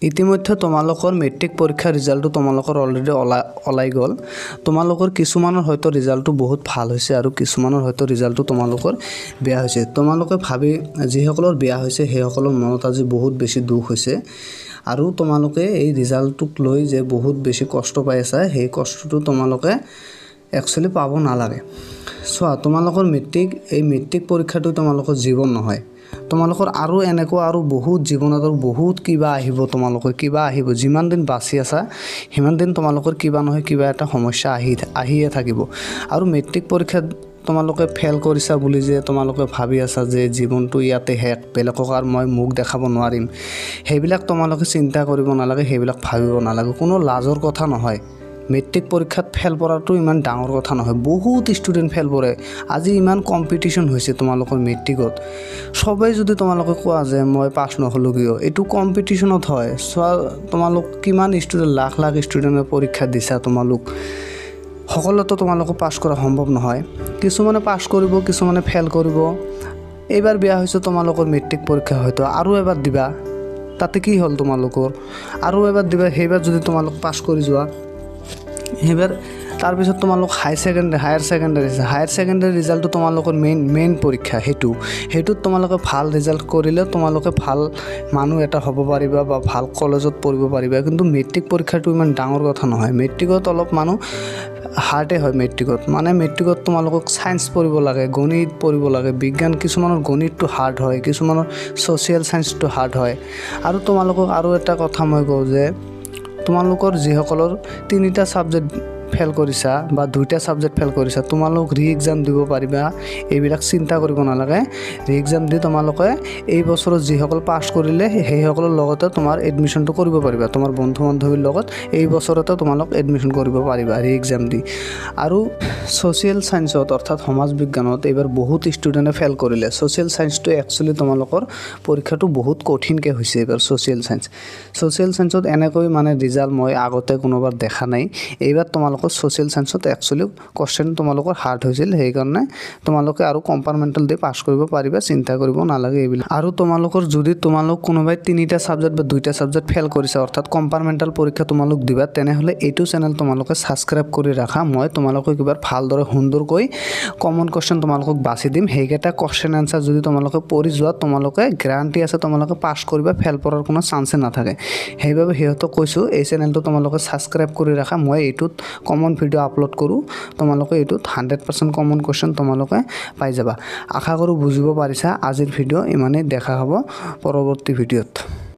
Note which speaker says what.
Speaker 1: ইতিমধ্যে তোমালোকৰ মেট্ৰিক পৰীক্ষাৰ ৰিজাল্টটো তোমালোকৰ অলৰেডি ওলাই গ'ল। তোমালোকৰ কিছুমানৰ হয়তো ৰিজাল্টটো বহুত ভাল হৈছে আৰু কিছুমানৰ হয়তো ৰিজাল্টটো তোমালোকৰ বেয়া হৈছে। তোমালোকে ভাবি যিসকলৰ বেয়া হৈছে সেইসকলৰ মনত আজি বহুত বেছি দুখ হৈছে আৰু তোমালোকে এই ৰিজাল্টটোক লৈ যে বহুত বেছি কষ্ট পাই আছা সেই কষ্টটো তোমালোকে একচুয়ালি পাব নালাগে। চোৱা তোমালোকৰ মেট্ৰিক পৰীক্ষাটো তোমালোকৰ জীৱন নহয়। তোমালোকৰ আৰু এনেকুৱা আৰু বহুত জীৱনত আৰু বহুত কিবা আহিব, তোমালোকৰ কিবা আহিব। যিমান দিন বাচি আছা সিমান দিন তোমালোকৰ কিবা নহয় কিবা এটা সমস্যা আহিয়ে থাকিব। আৰু মেট্ৰিক পৰীক্ষাত তোমালোকে ফেল কৰিছা বুলি যে তোমালোকে ভাবি আছা যে জীৱনটো ইয়াতে শেষ, বেলেগক আৰু মই মুখ দেখাব নোৱাৰিম, সেইবিলাক তোমালোকে চিন্তা কৰিব নালাগে, সেইবিলাক ভাবিব নালাগে। কোনো লাজৰ কথা নহয়। মেট্ৰিক পৰীক্ষাত ফেল কৰাটো ইমান ডাঙৰ কথা নহয়। বহুত ষ্টুডেণ্ট ফেল কৰে। আজি ইমান কম্পিটিশ্যন হৈছে তোমালোকৰ মেট্ৰিকত। সবেই যদি তোমালোকে কোৱা যে মই পাছ নহ'লোঁ কিয়, এইটো কম্পিটিশ্যনত হয়। চোৱা তোমালোক কিমান ষ্টুডেণ্ট, লাখ লাখ ষ্টুডেণ্টে পৰীক্ষা দিছা, সকলোতো তোমালোকক পাছ কৰা সম্ভৱ নহয়। কিছুমানে পাছ কৰিব, কিছুমানে ফেল কৰিব। এইবাৰ বেয়া হৈছে তোমালোকৰ মেট্ৰিক পৰীক্ষা, হয়তো আৰু এবাৰ দিবা, তাতে কি হ'ল তোমালোকৰ আৰু এবাৰ দিবা। সেইবাৰ যদি তোমালোক পাছ কৰি যোৱা, সেইবাৰ তাৰপিছত তোমালোক হায়াৰ ছেকেণ্ডাৰী ৰিজাল্টটো তোমালোকৰ মেইন পৰীক্ষা। সেইটোত তোমালোকে ভাল ৰিজাল্ট কৰিলে তোমালোকে ভাল মানুহ এটা হ'ব পাৰিবা বা ভাল কলেজত পঢ়িব পাৰিবা। কিন্তু মেট্ৰিক পৰীক্ষাটো ইমান ডাঙৰ কথা নহয়। মেট্ৰিকত অলপ মানুহ হাৰ্ডে হয়। মেট্ৰিকত তোমালোকক ছায়েন্স পঢ়িব লাগে, গণিত পঢ়িব লাগে, বিজ্ঞান। কিছুমানৰ গণিতটো হাৰ্ড হয়, কিছুমানৰ ছ'চিয়েল ছায়েন্সটো হাৰ্ড হয়। আৰু তোমালোকক আৰু এটা কথা মই কওঁ যে তোমালোকৰ যিসকলৰ 3টা ছাবজেক্ট ফেল কৰিছা বা 2টা ছাবজেক্ট ফেল কৰিছা, তোমালোক ৰি-এক্সাম দিব পাৰিবা। এইবিলাক চিন্তা কৰিব নালাগে। ৰি-এক্সাম দি তোমালোকে এই বছৰত যিসকল পাছ কৰিলে সেইসকলৰ লগতে তোমাৰ এডমিশ্যনটো কৰিব পাৰিবা। তোমাৰ বন্ধু বান্ধৱীৰ লগত এই বছৰতে তোমালোক এডমিশ্যন কৰিব পাৰিবা ৰি-এক্সাম দি। আৰু ছ'চিয়েল ছায়েন্সত অৰ্থাৎ সমাজ বিজ্ঞানত এইবাৰ বহুত ষ্টুডেণ্টে ফেল কৰিলে। ছ'চিয়েল ছায়েন্সটো একচুৱেলি তোমালোকৰ পৰীক্ষাটো বহুত কঠিনকৈ হৈছে এইবাৰ। ছ'চিয়েল ছায়েন্সত এনেকৈ ৰিজাল্ট মই আগতে কোনোবাৰ দেখা নাই। এইবাৰ তোমালোকৰ ছ'চিয়েল ছায়েন্সত একচুৱেলি কোৱেশ্চন তোমালোকৰ হাৰ্ড হৈছিল। সেইকাৰণে তোমালোকে আৰু কম্পাৰ্টমেণ্টেল দি পাছ কৰিব পাৰিবা, চিন্তা কৰিব নালাগে এইবিলাক। আৰু তোমালোকৰ যদি কোনোবাই 3টা ছাবজেক্ট বা 2টা ছাবজেক্ট ফেল কৰিছে, অৰ্থাৎ কম্পাৰ্টমেণ্টেল পৰীক্ষা তোমালোক দিবা, তেনেহ'লে এইটো চেনেল তোমালোকে ছাবস্ক্ৰাইব কৰি ৰাখা। মই তোমালোকক এবাৰ ভালদৰে সুন্দৰকৈ কমন কুৱেশ্চন তোমালোকক বাছি দিম। সেইকেইটা কুৱেশ্চন এনচাৰ যদি তোমালোকে পঢ়ি যোৱা, তোমালোকে গ্যাৰাণ্টি আছে তোমালোকে পাছ কৰিবা, ফেল কৰাৰ কোনো চান্সে নাথাকে। সেইবাবে সিহঁতক কৈছোঁ এই চেনেলটো তোমালোকে ছাবস্ক্ৰাইব কৰি ৰাখা। মই এইটোত কমন ভিডিঅ' আপলোড কৰোঁ। তোমালোকে এইটোত 100% কমন কুৱেশ্চন তোমালোকে পাই যাবা। আশা কৰোঁ বুজিব পাৰিছা। আজিৰ ভিডিঅ' ইমানেই। দেখা হ'ব পৰৱৰ্তী ভিডিঅ'ত।